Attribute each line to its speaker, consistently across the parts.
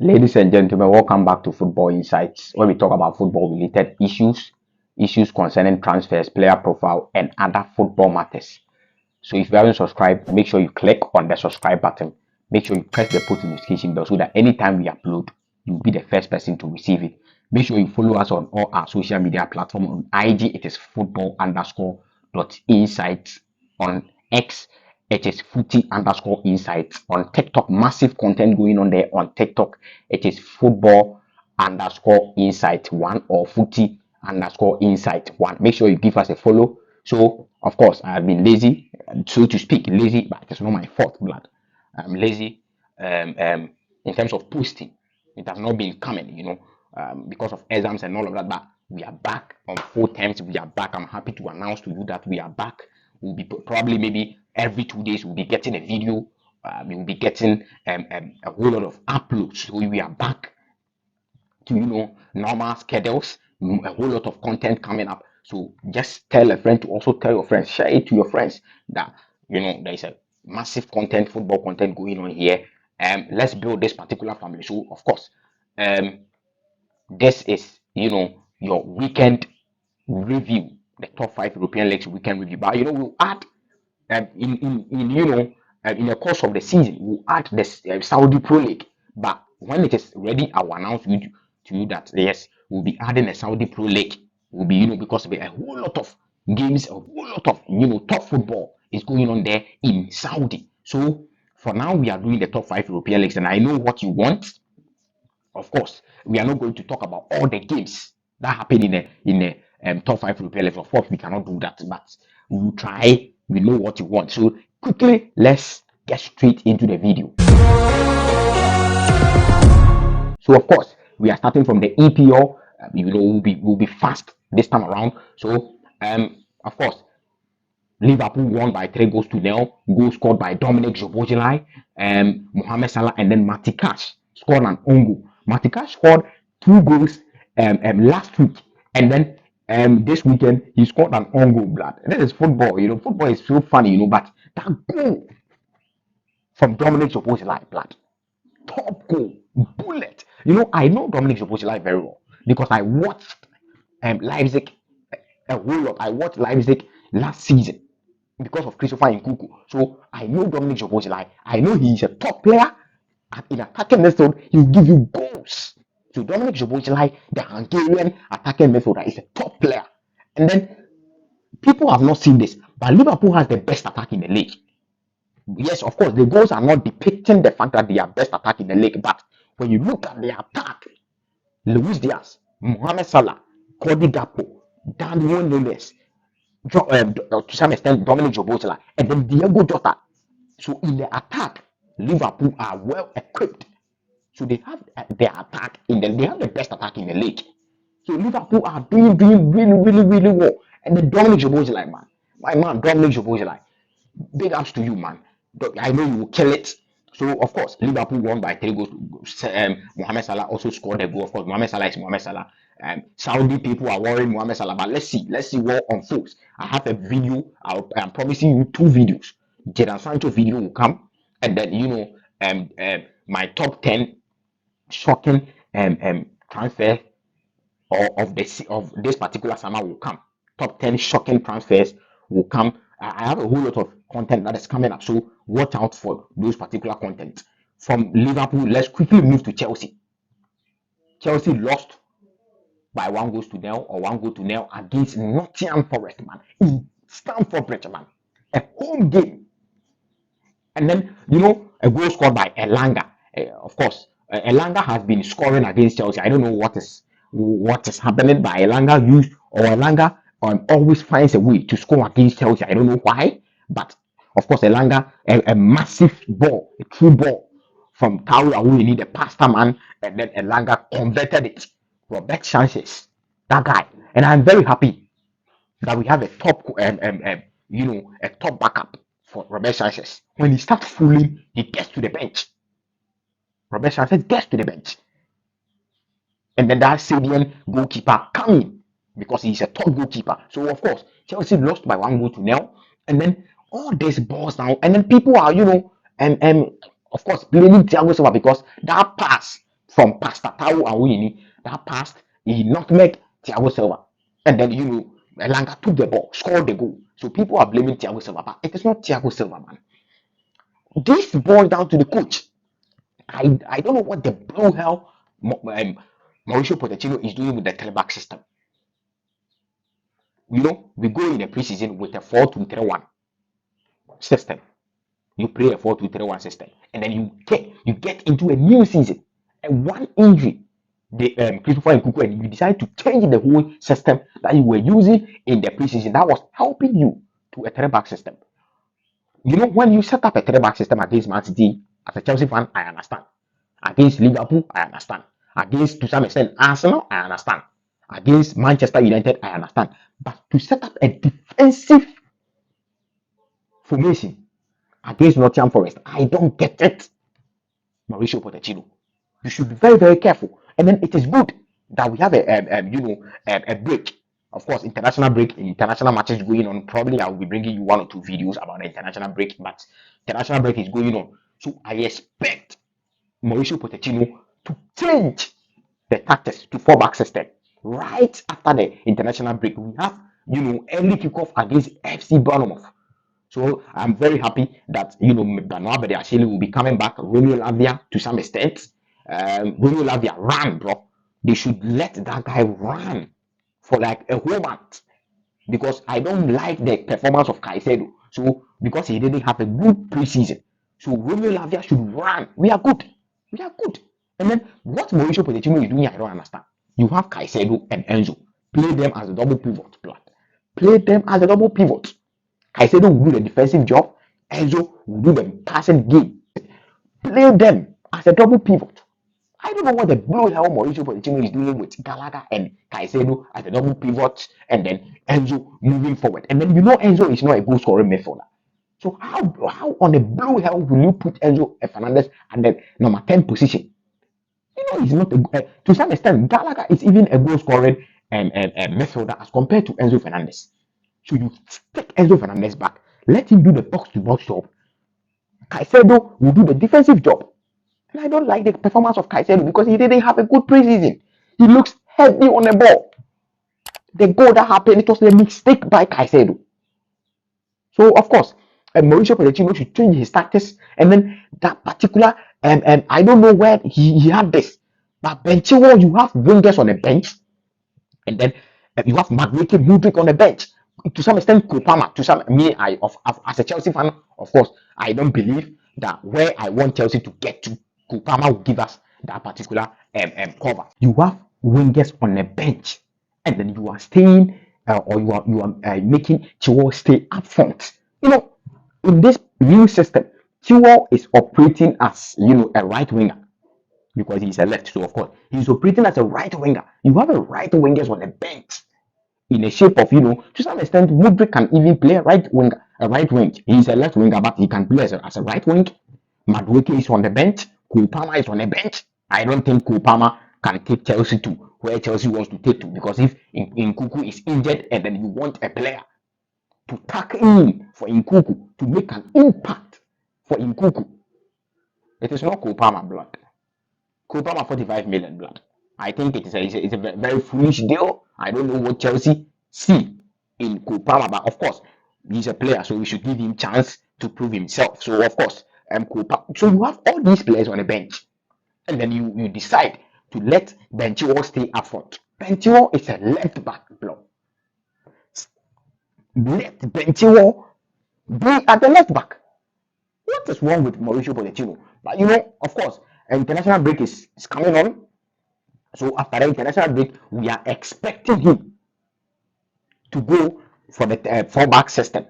Speaker 1: Ladies and gentlemen, welcome back to Football Insights, where we talk about football related issues concerning transfers, player profile, and other football matters. So if you haven't subscribed, make sure you click on the subscribe button. Make sure you press the post notification bell so that anytime we upload, you'll be the first person to receive it. Make sure you follow us on all our social media platforms. On IG, it is football_insights. On X, it is footy_insights. On TikTok, massive content going on there on TikTok. It is football_insight1 or footy_insight1. Make sure you give us a follow. So, of course, I've been lazy, so to speak, lazy, but it's not my fault, blood. I'm lazy in terms of posting. It has not been coming, because of exams and all of that. But we are back on full terms. We are back. I'm happy to announce to you that we are back. We'll be probably maybe every 2 days we'll be getting a video. We'll be getting a whole lot of uploads. So we are back to normal schedules, a whole lot of content coming up. So just tell a friend to also tell your friends, share it to your friends that there is a massive content, football content going on here. Let's build this particular family. So of course, this is your weekend review, the top 5 European leagues weekend review. But we'll add in the course of the season, we'll add this Saudi Pro League. But when it is ready, I will announce to you that yes, we'll be adding a Saudi Pro League. Will be because a whole lot of games, a whole lot of top football is going on there in Saudi. So for now, we are doing the top 5 European leagues, and I know what you want. Of course, we are not going to talk about all the games that happen in the top 5 European leagues. Of course, we cannot do that, but we will try. We know what you want. So quickly, let's get straight into the video. So of course, we are starting from the EPL. We'll be fast this time around. So of course, Liverpool won by 3 goals to 0. Goal scored by Dominic Szoboszlai, Mohamed Salah, and then Matikash scored an own goal. Matikash scored 2 goals last week, and then this weekend he scored an own goal. Blood. This is football. Football is so funny. But that goal from Dominic Szoboszlai, blood, top goal, bullet. I know Dominic Szoboszlai very well because I watched Leipzig a whole lot. I watched Leipzig last season because of Christopher Nkunku. So I know Dominic Szoboszlai. I know he is a top player in attacking midfield. He will give you goals. So Dominic Szoboszlai, the Hungarian attacking midfielder, is a top player. And then people have not seen this, but Liverpool has the best attack in the league. Yes, of course, the goals are not depicting the fact that they are best attack in the league, but when you look at the attack, Luis Diaz, Mohamed Salah, Cody Gakpo, Daniel Nunes, to some extent Dominic Szoboszlai, and then Diego Jota. So in the attack, Liverpool are well equipped. So they have their attack they have the best attack in the league. So Liverpool are doing really, really, really well. And then Dominic Szoboszlai, man, my man, Dominic Szoboszlai, big ups to you, man. I know you will kill it. So of course, Liverpool won by 3 goals. Mohamed Salah also scored a goal. Of course, Mohamed Salah is Mohamed Salah. Saudi people are worrying Mohamed Salah, but let's see what unfolds. I have a video. I'm promising you 2 videos. Jadon Sancho video will come, and then my top 10 shocking transfer of this particular summer will come. Top 10 shocking transfers will come. I have a whole lot of content that is coming up, so watch out for those particular content. From Liverpool, let's quickly move to Chelsea. Chelsea lost by 1 goal to 0 or 1 goal to 0 against Nottingham Forest, man, in Stamford Bridge, man, a home game. And then a goal scored by Elanga. Of course, Elanga has been scoring against Chelsea. I don't know what is happening, but Elanga always finds a way to score against Chelsea. I don't know why, but of course, Elanga, a massive ball, a true ball from Taura, who need a pasta man, and then Elanga converted it. Robert Sanchez, that guy, and I'm very happy that we have a top, a top backup for Robert Sanchez. When he starts fooling, he gets to the bench. Robert Sanchez gets to the bench. And then that Serbian goalkeeper coming because he's a top goalkeeper. So of course, Chelsea lost by 1 goal to 0. And then all these balls now, and then people are, of course, blaming Thiago Silva because that pass from Pastor Tau Awini. That passed, he nutmeg Thiago Silva. And then, Elanga took the ball, scored the goal. So people are blaming Thiago Silva, but it is not Thiago Silva, man. This boils down to the coach. I don't know what the blue hell Mauricio Pochettino is doing with the teleback system. We go in the preseason with a 4-2-3-1 system. You play a 4-2-3-1 system, and then you get into a new season, and one injury, the Christopher Nkunku, and you decide to change the whole system that you were using in the preseason that was helping you to a three-back system. When you set up a three-back system against Man City, as a Chelsea fan, I understand. Against Liverpool, I understand. Against, to some extent, Arsenal, I understand. Against Manchester United, I understand. But to set up a defensive formation against Nottingham Forest, I don't get it. Mauricio Pochettino, you should be very, very careful. And then it is good that we have a break. Of course, international break, international matches going on. Probably I will be bringing you 1 or 2 videos about the international break, but international break is going on. So I expect Mauricio Pochettino to change the tactics to 4-back system right after the international break. We have, early kickoff against FC Bournemouth. So I'm very happy that Benoit Badiashile will be coming back. Romeo Lavia to some extent. Romeo Lavia ran, bro. They should let that guy run for like a whole month because I don't like the performance of Caicedo. So because he didn't have a good preseason, so Romeo Lavia should run. We are good. We are good. And then what Mauricio Pochettino is doing, I don't understand. You have Caicedo and Enzo. Play them as a double pivot. Play them as a double pivot. Caicedo will do the defensive job. Enzo will do the passing game. Play them as a double pivot. I don't know what the blue hell Mauricio Pochettino is doing with Gallagher and Caicedo as a double pivot, and then Enzo moving forward. And then Enzo is not a goal scoring midfielder. So how on the blue hell will you put Enzo Fernandez at the number 10 position? He's not to some extent. Gallagher is even a goal scoring midfielder as compared to Enzo Fernandez. So you take Enzo Fernandez back, let him do the box to box job. Caicedo will do the defensive job. And I don't like the performance of Caicedo because he didn't have a good preseason. He looks heavy on the ball. The goal that happened, it was a mistake by Caicedo. So, of course, Mauricio Pochettino should change his tactics. And then that particular, I don't know where he had this, but Benchiro, you have wingers on the bench. And then you have Mudryk on the bench. To some extent, Kupama. As a Chelsea fan, of course, I don't believe that where I want Chelsea to get to, Kupama will give us that particular cover. You have wingers on the bench, and then you are staying or you are making Chilwell stay up front. In this new system, Chilwell is operating as a right winger because he's a left. So of course he's operating as a right winger. You have a right wingers on the bench in the shape of to some extent Mudryk can even play a right winger, a right wing. He's a left winger, but he can play as a right wing. Madueke is on the bench. Kupama is on the bench. I don't think Kupama can take Chelsea to where Chelsea wants to take to because if Nkunku is injured and then you want a player to tack in for Nkunku to make an impact for Nkunku, it is not Kupama blood. Kupama 45 million blood. I think it's a very foolish deal. I don't know what Chelsea see in Kupama, but of course he's a player, so we should give him chance to prove himself. So of course, so you have all these players on the bench, and then you decide to let Benchiro stay up front. Benchiro is a left back block. Let Benchiro be at the left back. What is wrong with Mauricio Pochettino? But of course, international break is coming on. So after the international break, we are expecting him to go for the 4-back system.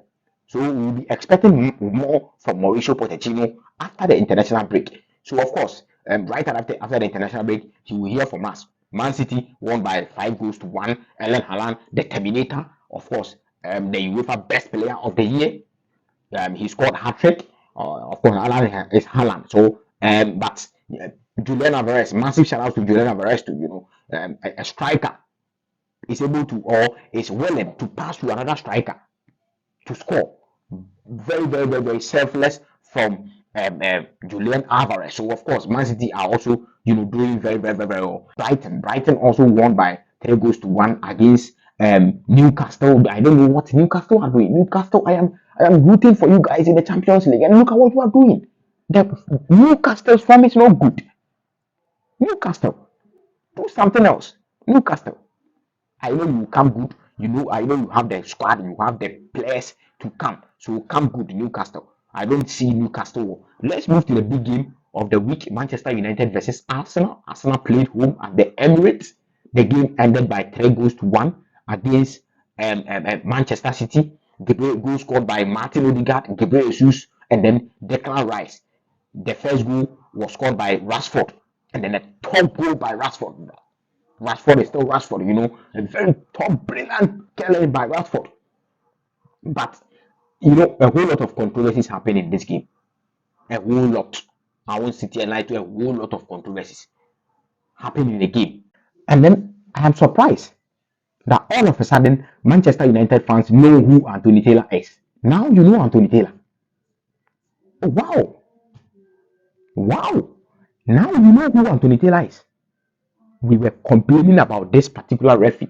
Speaker 1: So we'll be expecting more from Mauricio Pochettino after the international break. So of course, right after the international break, he will hear from us. Man City won by 5-1. Erling Haaland, the Terminator, of course, the UEFA Best Player of the Year. He scored a hat-trick. Of course, Haaland is Haaland. So, but Julian Alvarez, massive shout out to Julian Alvarez to a striker is able to or is willing to pass to another striker to score. Very, very, very, very selfless from Julian Alvarez. So of course, Man City are also doing very, very, very, very well. Brighton also won by 3 goals to 1 against Newcastle. I don't know what Newcastle are doing. Newcastle, I am rooting for you guys in the Champions League, and look at what you are doing. The Newcastle's form is not good. Newcastle, do something else. Newcastle, I know you come good. I know you have the squad, you have the players to come. So come good, Newcastle. I don't see Newcastle. Let's move to the big game of the week. Manchester United versus Arsenal. Arsenal played home at the Emirates. The game ended by 3 goals to 1 against Manchester City. Goal scored by Martin Odegaard, Gabriel Jesus, and then Declan Rice. The first goal was scored by Rashford, and then the top goal by Rashford. Rashford is still Rashford, a very top, brilliant play by Rashford. But, a whole lot of controversies happen in this game. A whole lot. I won't sit here and lie to you, a whole lot of controversies happen in the game. And then I am surprised that all of a sudden Manchester United fans know who Anthony Taylor is. Now you know Anthony Taylor. Oh, wow. Wow. Now you know who Anthony Taylor is. We were complaining about this particular referee.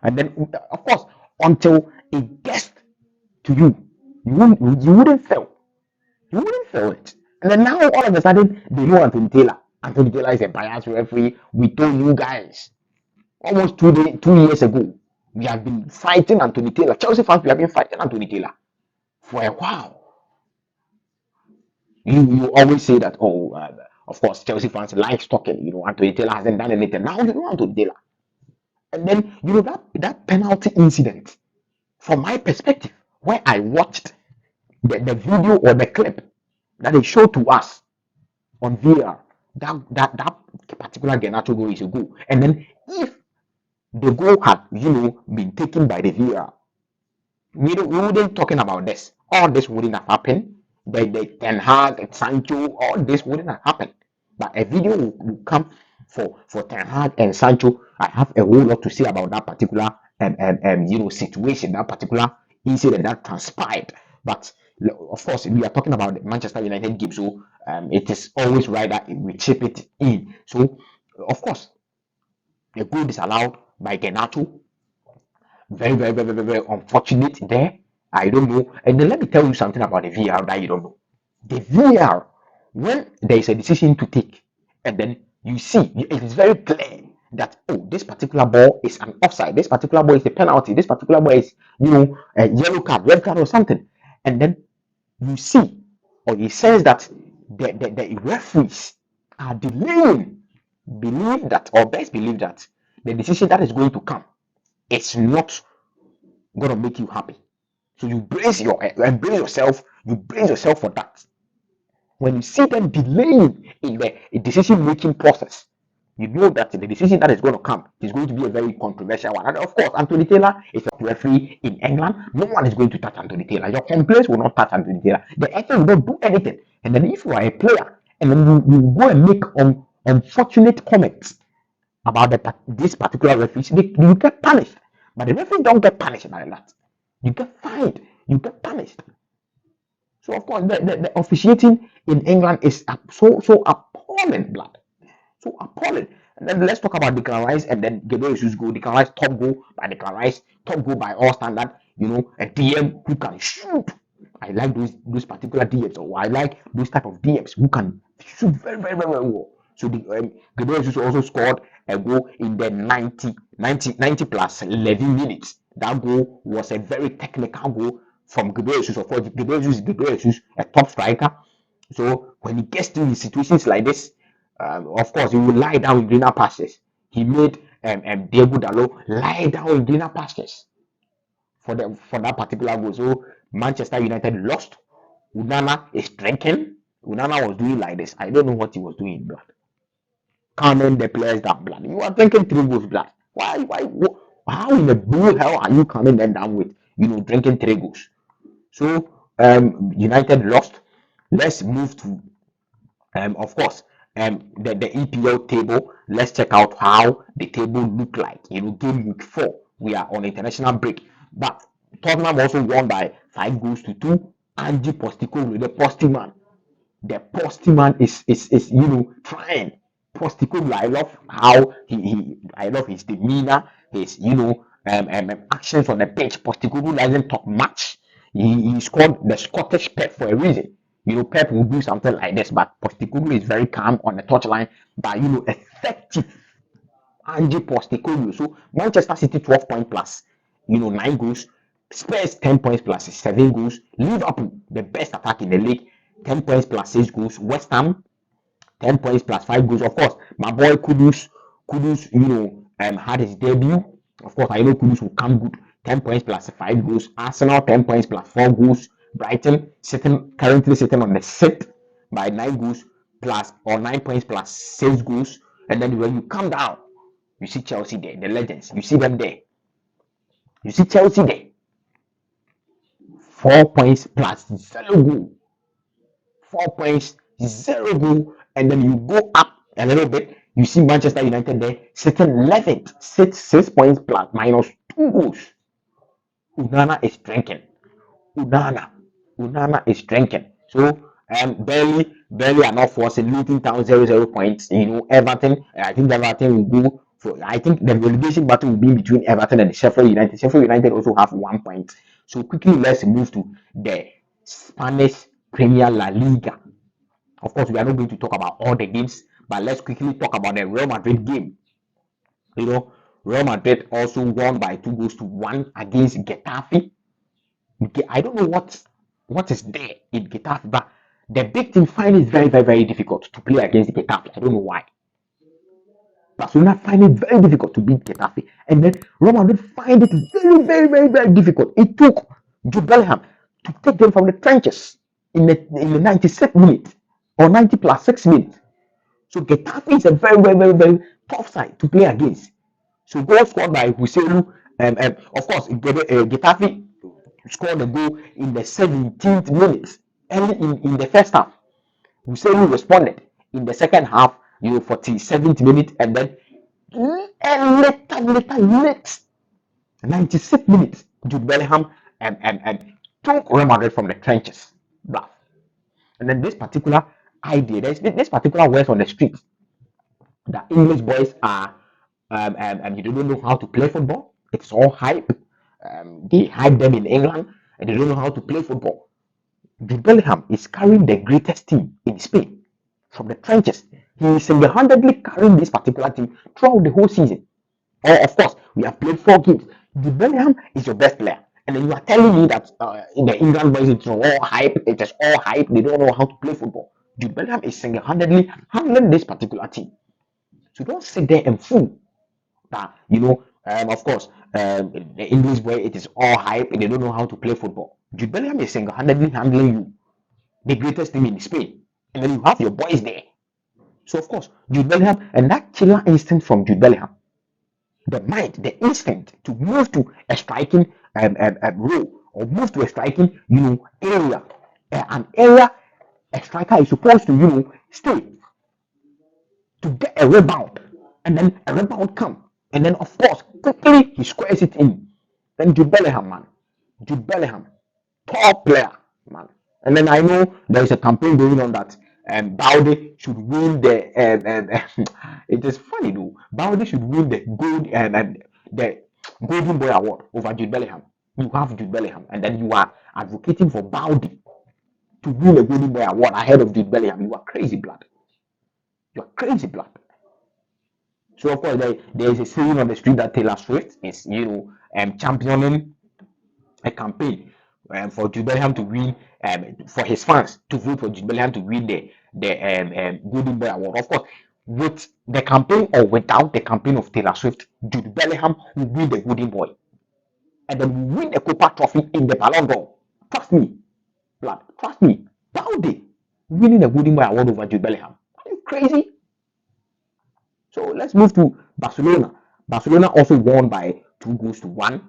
Speaker 1: And then, of course, until it gets to you, you wouldn't feel. You wouldn't feel it. And then now all of a sudden they know Anthony Taylor. Anthony Taylor is a biased referee. We told you guys almost 2 years ago. We have been fighting Anthony Taylor. Chelsea fans, we have been fighting Anthony Taylor for a while. You always say that, of course, Chelsea fans like talking. Anthony Taylor hasn't done anything. Now you know Anthony Taylor. And then that penalty incident, from my perspective, where I watched the video or the clip that they showed to us on VR, that particular Garnacho goal is a goal. And then if the goal had been taken by the VR, we wouldn't talking about this. All this wouldn't have happened. The Ten Hag, Sancho, all this wouldn't have happened. But a video will come for Ten Hag and Sancho. I have a whole lot to say about that particular situation, that particular incident that transpired. But of course, we are talking about the Manchester United game, so it is always right that we chip it in. So, of course, a goal disallowed by Garnacho. Very, very, very, very, very unfortunate there. I don't know. And then let me tell you something about the VR that you don't know. The VR, when there is a decision to take, and then you see, it is very clear that, this particular ball is an offside, this particular ball is a penalty, this particular ball is, a yellow card, red card, or something. And then you see, or you sense that the referees are delaying, believe that, or best believe that the decision that is going to come, it's not gonna make you happy. So you brace yourself for that. When you see them delaying in the decision making process, you know that the decision that is going to come is going to be a very controversial one. And of course, Anthony Taylor is a referee in England. No one is going to touch Anthony Taylor. Your complaints will not touch Anthony Taylor. The FA will not do anything. And then if you are a player and then you go and make unfortunate comments about this particular referee, you get punished. But the referee don't get punished like that. You get fined. You get punished. So of course, the officiating in England is so appalling, blood. So appalling. And then let's talk about Declan Rice and then Gabriel Jesus goal. Declan Rice top goal by Declan Rice, top goal by all standard. A DM who can shoot. I like those particular DMs, or I like those type of DMs who can shoot very, very, very, very well. So Gabriel Jesus also scored a goal in the 90 plus 11 minutes. That goal was a very technical goal from Gabriel Jesus. Of course, Gabriel Jesus, a top striker. So when he gets to situations like this, of course, he will lie down in greener pastures. He made Diego Dalot lie down in greener pastures for that particular goal. So Manchester United lost. Unana is drinking. Unana was doing like this. I don't know what he was doing, blood. Calming the players down, blood. You are drinking 3 goals, blood. Why? How in the blue hell are you calming them down with drinking 3 goals? So United lost. Let's move to of course the EPL table. Let's check out how the table look like. Game week 4. We are on international break, but Tottenham also won by 5 goals to 2. Andy Postecoglou, the Posteman is trying. Postecoglou, I love how I love his demeanor, his actions on the pitch. Postecoglou doesn't talk much. He's called the Scottish Pep for a reason. Pep will do something like this, but Postecoglou is very calm on the touchline, but effective. Ange Postecoglou. So Manchester City 12 point plus, 9 goals. Spurs 10 points plus 7 goals. Liverpool, the best attack in the league, 10 points plus 6 goals. West Ham 10 points plus 5 goals. Of course, my boy Kudus, had his debut. Of course, I know Kudus will come good. 10 points plus 5 goals. Arsenal 10 points plus 4 goals. Brighton currently sitting on the sixth by 9 goals plus, or 9 points plus 6 goals. And then when you come down, you see Chelsea there, the legends. You see them there. You see Chelsea there. 4 points plus 0 goal. 4 points, 0 goal, and then you go up a little bit. You see Manchester United there sitting 11th, 6 points plus minus 2 goals. Unana is drinking. Unana is drinking. So barely are not forcing. Luton Town 0 points. Everton. I think Everton will go for. I think the relegation battle will be between Everton and Sheffield United. Sheffield United also have 1 point. So quickly, let's move to the Spanish Premier La Liga. Of course, we are not going to talk about all the games, but let's quickly talk about the Real Madrid game. Real Madrid also won by 2 goals to 1 against Getafe. I don't know what is there in Getafe, but the big team find it very, very, very difficult to play against Getafe. I don't know why. Barcelona find it very difficult to beat Getafe, and then Real Madrid find it very, very, very, very difficult. It took Jude Bellingham to take them from the trenches in the 96th minute or 90 plus 6 minutes. So Getafe is a very, very, very, very tough side to play against. So goal scored by Hussein. Of course, Getafe scored a goal in the 17th minute, early in the first half. Hussein responded in the second half, 47th minute, and then late 96th minute, Jude Bellingham took Real Madrid from the trenches. Blah. And then this particular idea, this particular words on the street, that English boys are you don't know how to play football. It's all hype. They hype them in England, and they don't know how to play football. Jude Bellingham is carrying the greatest team in Spain from the trenches. He is single-handedly carrying this particular team throughout the whole season. Or, of course, we have played 4 games. Jude Bellingham is your best player. And then you are telling me that in the England boys, it's all hype. It is all hype. They don't know how to play football. Jude Bellingham is single-handedly handling this particular team. So don't sit there and fool that, of course, the English boy, it is all hype and they don't know how to play football. Jude Bellingham is single-handedly handling you, the greatest team in Spain. And then you have your boys there. So, of course, Jude Bellingham, and that killer instinct from Jude Bellingham, the mind, the instinct to move to a striking role, or move to a striking, area, an area a striker is supposed to, stay to get a rebound, and then a rebound come, and then of course quickly he squares it in. Then Jude Bellingham, man, Jude Bellingham, top player, man. And then I know there is a campaign going on that Balde should win the. It is funny though. Balde should win the the Golden Boy Award over Jude Bellingham. You have Jude Bellingham, and then you are advocating for Balde to win the Golden Boy Award ahead of Jude Bellingham. You are crazy, blood. You are crazy, blood. So of course there is a saying on the street that Taylor Swift is championing a campaign for Jude Bellingham to win, for his fans to vote for Jude Bellingham to win the Golden Boy Award. Of course, with the campaign or without the campaign of Taylor Swift, Jude Bellingham will win the Golden Boy, and then will win the Copa Trophy in the Ballon d'Or. Trust me, blood. Trust me. Balde winning the Golden Boy Award over Jude Bellingham. Are you crazy? So let's move to Barcelona. Barcelona also won by 2 goals to 1.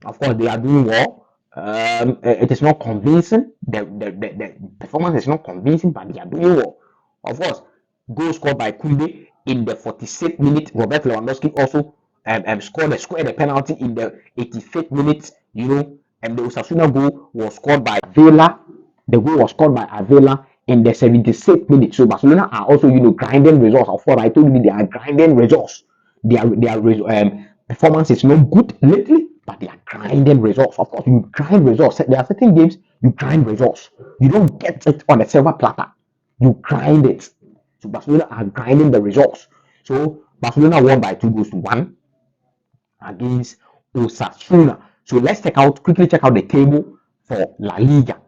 Speaker 1: Of course, they are doing well. It is not convincing. The performance is not convincing, but they are doing well. Of course, goal scored by Kunde in the 46th minute. Robert Lewandowski also scored a penalty in the 85th minute. And the Osasuna goal was scored by Avila. The goal was scored by Avila in the 76th minute. So Barcelona are also, grinding results. Of course, I told you they are grinding results. Their performance is not good lately, but they are grinding results. Of course, you grind results. There are certain games you grind results. You don't get it on a silver platter. You grind it. So Barcelona are grinding the results. So Barcelona won by 2-1 against Osasuna. So let's quickly check out the table for La Liga.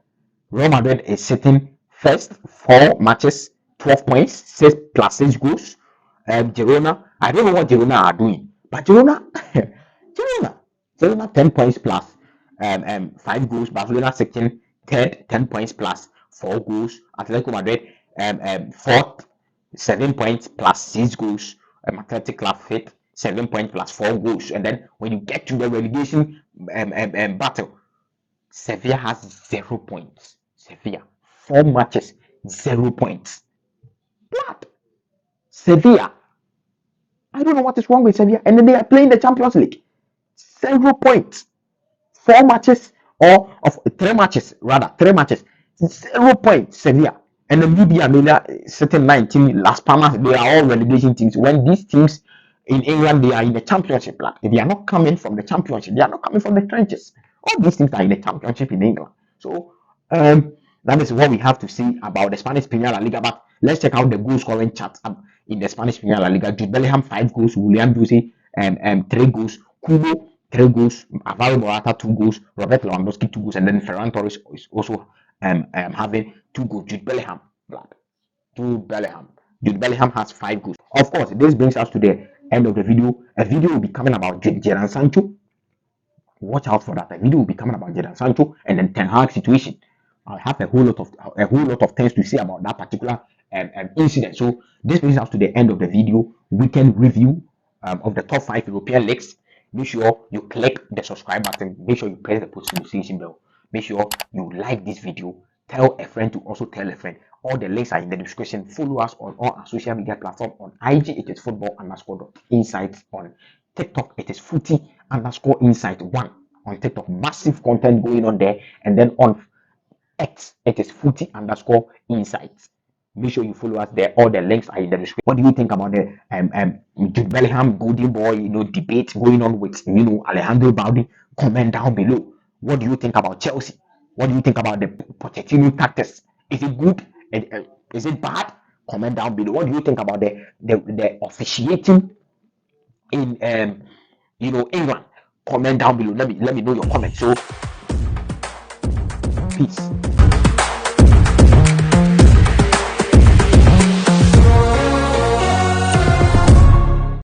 Speaker 1: Real Madrid is sitting first, 4 matches, 12 points, 6 plus 6 goals. Girona, I don't know what Girona are doing, but Girona, Girona 10 points plus 5 goals. Barcelona second, third, 10 points plus 4 goals. Atletico Madrid fourth, 7 points plus 6 goals. Athletic Club fifth, 7 points plus 4 goals. And then when you get to the relegation battle, Sevilla has 0 points. Sevilla, 4 matches, 0 points. Blood. Sevilla. I don't know what is wrong with Sevilla. And then they are playing the Champions League. 0 points. 4 matches, or of 3 matches, rather, 3 matches. 0 points, Sevilla. And then Libya, Amelia, certain 19, Las Palmas, they are all relegation teams. When these teams in England, they are in the championship, like, they are not coming from the championship, they are not coming from the trenches. All these teams are in the championship in England. So that is what we have to say about the Spanish Premier La Liga. But let's check out the goal scoring chart in the Spanish Premier La Liga. Jude Bellingham 5 goals, William Jose 3 goals, Kubo 3 goals, Alvaro Morata 2 goals, Robert Lewandowski 2 goals, and then Ferran Torres is also having 2 goals. Jude Bellingham has 5 goals. Of course, this brings us to the end of the video. A video will be coming about Jadon Sancho. Watch out for that. A video will be coming about Jadon Sancho and then Ten Hag situation. I'll have a whole lot of things to say about that particular incident. So this brings us to the end of the video. Weekend review of the top 5 European leagues. Make sure you click the subscribe button. Make sure you press the post notification bell. Make sure you like this video. Tell a friend to also tell a friend. All the links are in the description. Follow us on all our social media platforms. On IG, it is football_insights. On TikTok, it is footy_insight1 on TikTok. Massive content going on there. And then on X, it is footy_insights. Make sure you follow us there. All the links are in the description. What do you think about the Jude Bellingham Golden Boy, debate going on with Alejandro Baldi? Comment down below. What do you think about Chelsea? What do you think about the Pochettino tactics? Is it good? Is it bad? Comment down below. What do you think about the officiating in England? Comment down below. Let me know your comments. So peace.